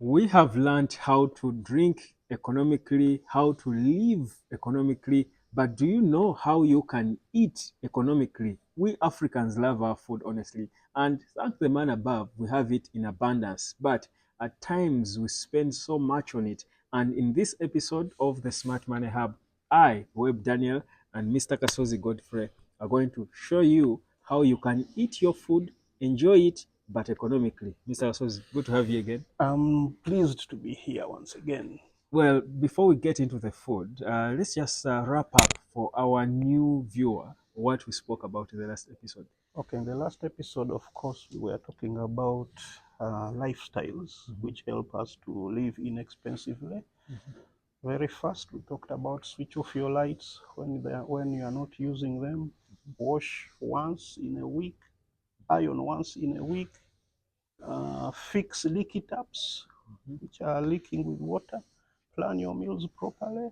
We have learned how to drink economically, how to live economically, but do you know how you can eat economically? We Africans love our food, honestly, and thank the man above, we have it in abundance, but at times we spend so much on it. And in this episode of the Smart Money Hub, I, Web Daniel, and Mr. Kasozi Godfrey are going to show you how you can eat your food, enjoy it, but economically. Mr. Kasozi, good to have you again. I'm pleased to be here once again. Well, before we get into the food, let's just wrap up for our new viewer what we spoke about in the last episode. Okay, in the last episode, of course, we were talking about lifestyles which help us to live inexpensively. Very first, we talked about switch off your lights when you are not using them, wash once in a week, iron once in a week, fix leaky taps which are leaking with water, plan your meals properly,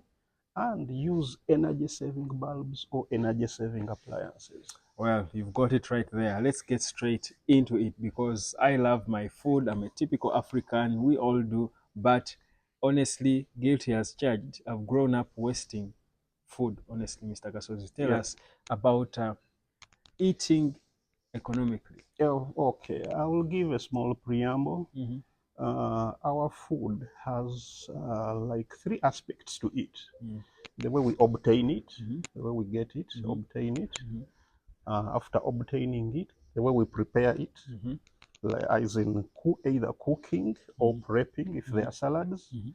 and use energy saving bulbs or energy saving appliances. Well, you've got it right there. Let's get straight into it because I love my food. I'm a typical African. We all do. But honestly, guilty as charged. I've grown up wasting food, honestly, Mr. Kasozi. Tell Yeah. us about eating economically. Okay, I will give a small preamble. Mm-hmm. Our food has like three aspects to it: Mm. the way we obtain it, Mm-hmm. the way we get it, Mm-hmm. obtain it. Mm-hmm. After obtaining it, the way we prepare it, Mm-hmm. like, as in either cooking or prepping if they are salads, Mm-hmm.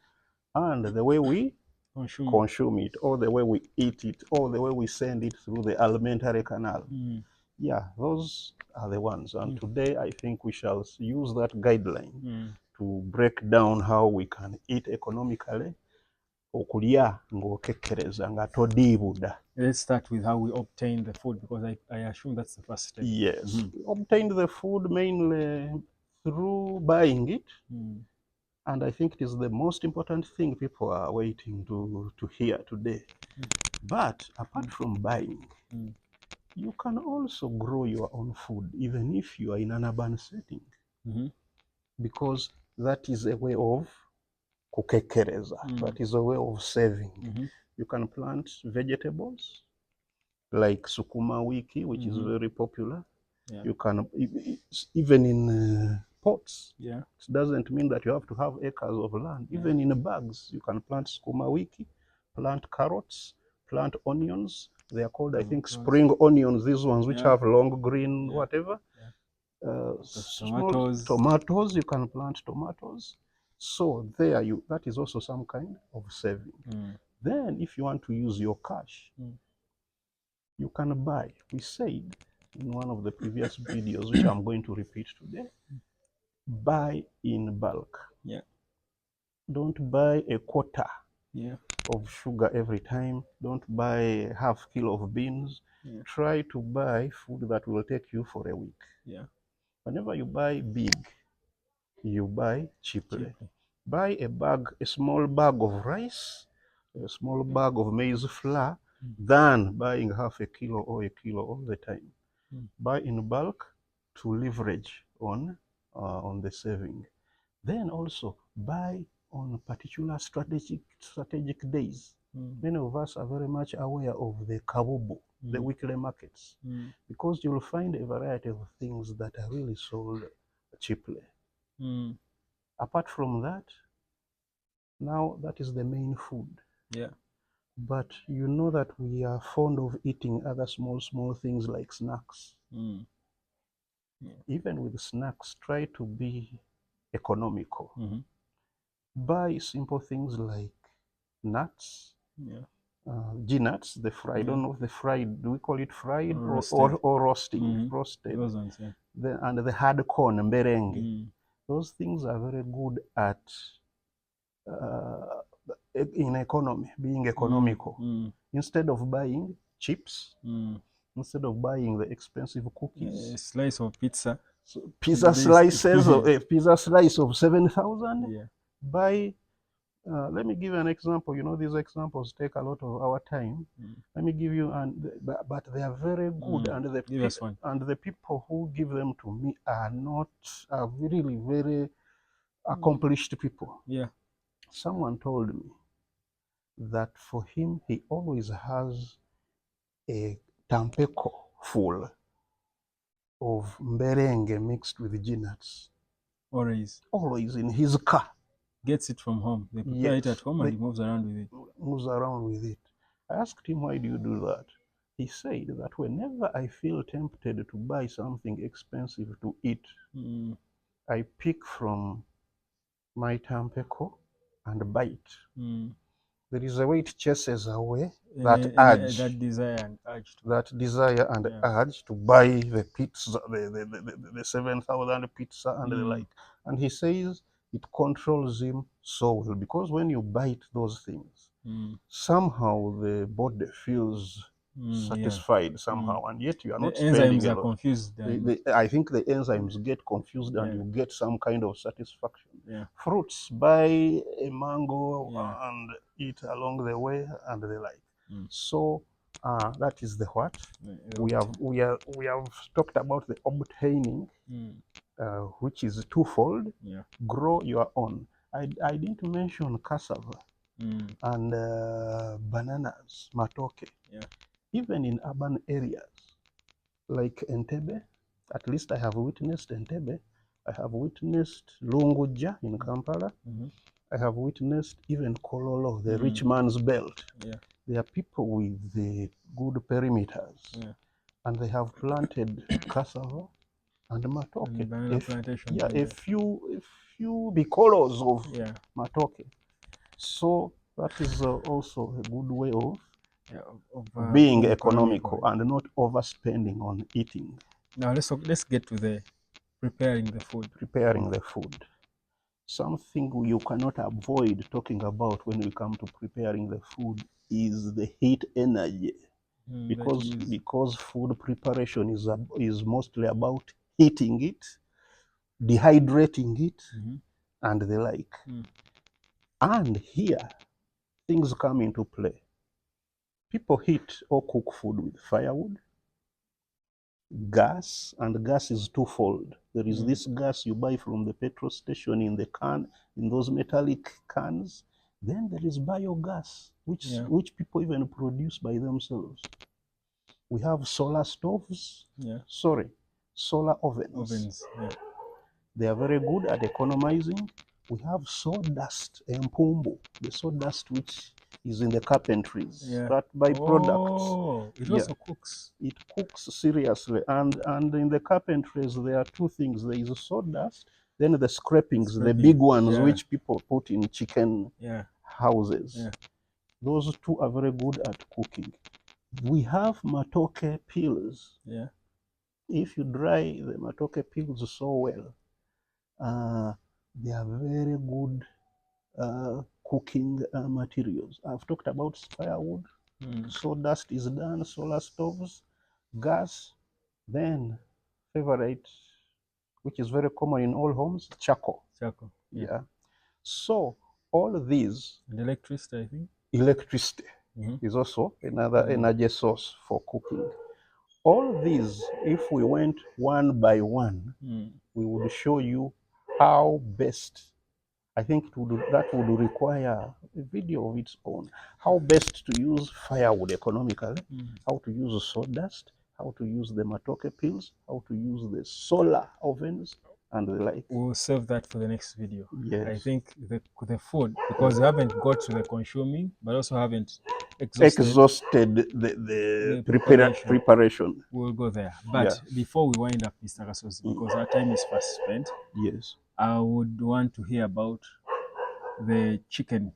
and the way we Consume. consume it, or the way we eat it, or the way we send it through the alimentary canal. Mm. Yeah, those are the ones. And Mm. today I think we shall use that guideline Mm. to break down how we can eat economically, okulya ng'okekkereza nga todiibuda. Let's start with how we obtain the food because I assume that's the first step. Yes, we obtained the food mainly through buying it. And I think it is the most important thing people are waiting to hear today. But apart from buying, you can also grow your own food even if you are in an urban setting, because that is a way of kukekkereza. That is a way of saving. You can plant vegetables like sukuma wiki, which is very popular. Yeah. You can even in pots. Yeah. It doesn't mean that you have to have acres of land. Even in bags, you can plant sukuma wiki, plant carrots, plant onions. They are called, I think, spring onions, these ones which have long green whatever. Small tomatoes, you can plant tomatoes. So there that is also some kind of saving. Then if you want to use your cash, you can buy. We said in one of the previous videos, which I'm going to repeat today, buy in bulk. Yeah. Don't buy a quarter of sugar every time. Don't buy half kilo of beans. Try to buy food that will take you for a week. Yeah. Whenever you buy big, you buy cheaply. Buy a small bag of rice, a small bag of maize flour, than buying half a kilo or a kilo all the time. Buy in bulk to leverage on the saving. Then also buy on particular strategic days. Many of us are very much aware of the kabubu, the weekly markets, because you'll find a variety of things that are really sold cheaply. Apart from that, now that is the main food. Yeah. But you know that we are fond of eating other small things like snacks. Even with snacks, try to be economical. Buy simple things like nuts, G-nuts, the fried. I don't know if the fried, do we call it fried or roasting? Roasted. Those ones, yeah. And the hard corn, mberenge. Those things are very good at in economy, being economical. Instead of buying chips, instead of buying the expensive cookies, a slice of pizza, pizza slices of a pizza slice of 7,000. Buy. Let me give you an example. You know, these examples take a lot of our time. Let me give you, but they are very good, and the people who give them to me are not really very accomplished people. Yeah. Someone told me that for him, he always has a tampeco full of mberenge mixed with nuts. Always in his car. Gets it from home. They prepare it at home and he moves around with it. Moves around with it. I asked him, why do you do that? He said that whenever I feel tempted to buy something expensive to eat, I pick from my tampeco and bite. There is a way it chases away that urge, that desire and urge urge to buy the pizza, the 7,000 pizza and the like. And he says it controls him so well, because when you bite those things, somehow the body feels satisfied somehow, and yet you are not spending enzymes a are lot. confused. I think the enzymes get confused and you get some kind of satisfaction. Yeah. Fruits, buy a mango and eat along the way and the like. So that is the what we have talked about, the obtaining, which is twofold. Grow your own. I didn't mention cassava and bananas, matoke. Even in urban areas like Entebbe, at least I have witnessed Entebbe. I have witnessed Lunguja in Kampala. I have witnessed even Kololo, the rich man's belt. There are people with the good perimeters, and they have planted cassava and matoke. A few bicolos of matoke. So that is also a good way of being economical and not overspending on eating. Now let's get to the preparing the food. Preparing the food. Something you cannot avoid talking about when we come to preparing the food is the heat energy. Because food preparation is mostly about heating it, dehydrating it, and the like. And here, things come into play. People heat or cook food with firewood, gas, and gas is twofold. There is this gas you buy from the petrol station in the can, in those metallic cans. Then there is biogas, which people even produce by themselves. We have solar stoves. Solar ovens. They are very good at economizing. We have sawdust, empumbu, the sawdust which is in the carpentries, that byproduct. It also cooks. It cooks seriously. And in the carpentries, there are two things. There is sawdust, then the scrapings, the big ones, which people put in chicken houses. Those two are very good at cooking. We have matoke peels. If you dry the matoke peels so well, they are very good cooking materials. I've talked about firewood, sawdust is done, solar stoves, gas, then favorite, which is very common in all homes, charcoal. So all these, and electricity, I think. Electricity is also another energy source for cooking. All these, if we went one by one, we would show you how best. I think that would require a video of its own. How best to use firewood economically, how to use sawdust, how to use the matoke peels, how to use the solar ovens, and the like. We'll save that for the next video. Yes. I think the food, because we haven't got to the consuming, but also haven't exhausted the preparation. We'll go there. But before we wind up, Mr. Kasozi, because our time is fast spent, I would want to hear about the chicken.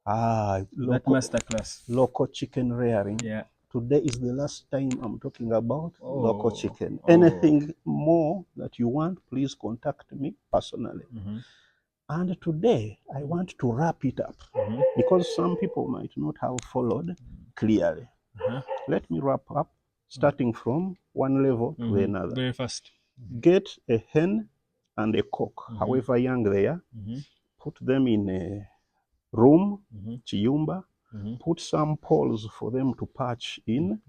That masterclass. Local chicken rearing. Today is the last time I'm talking about local chicken. Anything more that you want, please contact me personally. And today, I want to wrap it up because some people might not have followed clearly. Let me wrap up, starting from one level to another. Very fast. Get a hen and a cock, however young they are. Put them in a room, chiyumba. Put some poles for them to perch in.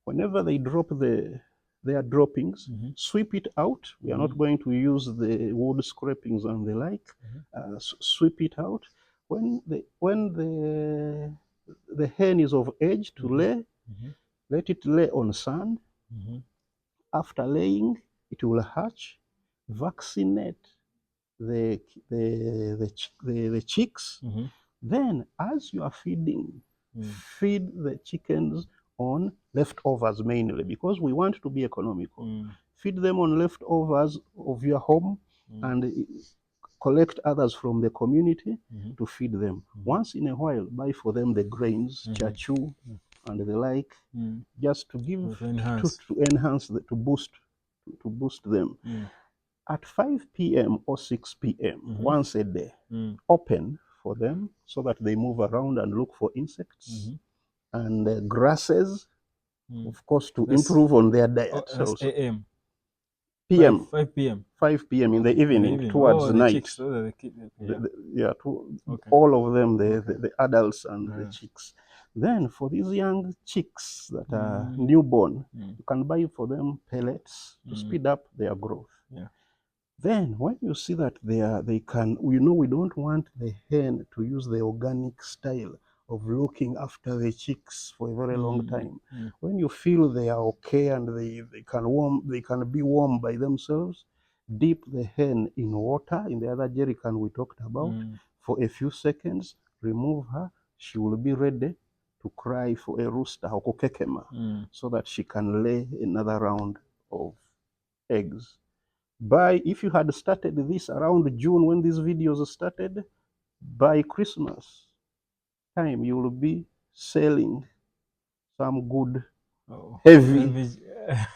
Whenever they drop the their droppings, Mm-hmm. sweep it out. We are not going to use the wood scrapings and the like. Sweep it out. When the hen is of age to lay, let it lay on sand. After laying, it will hatch. Vaccinate the chicks. Then, as you are feeding, feed the chickens on leftovers mainly, because we want to be economical. Feed them on leftovers of your home and collect others from the community to feed them. Once in a while, buy for them the grains, chachu, and the like, just to give To enhance. to enhance to boost them. At 5 p.m. or 6 p.m. once a day, open for them so that they move around and look for insects and grasses, of course, to improve on their diet. That's Also, AM. PM, 5 p.m. 5 p.m. in the evening, evening. towards the night. chicks. Those are the kids. Yeah. Okay. All of them, the adults and the chicks. Then for these young chicks that are newborn, you can buy for them pellets to speed up their growth. Yeah. Then when you see that they can, we don't want the hen to use the organic style of looking after the chicks for a very long time. When you feel they are okay and they can be warm by themselves, dip the hen in water in the other jerry can we talked about for a few seconds, remove her, she will be ready to cry for a rooster or kokekema, so that she can lay another round of eggs. If you had started this around June when these videos started, by Christmas time you will be selling some good heavy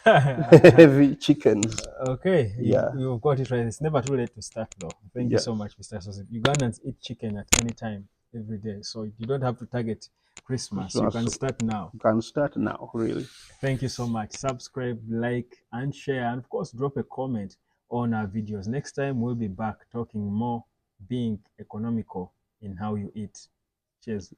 heavy chickens. Okay, Yeah. you've got it right. It's never too late to start, though. Thank you Yes. so much, Mr. Sosi. Ugandans eat chicken at any time, every day. So you don't have to target Christmas. You can start now. You can start now, really. Thank you so much. Subscribe, like, and share. And of course, drop a comment on our videos. Next time, we'll be back talking more being economical in how you eat. Cheers.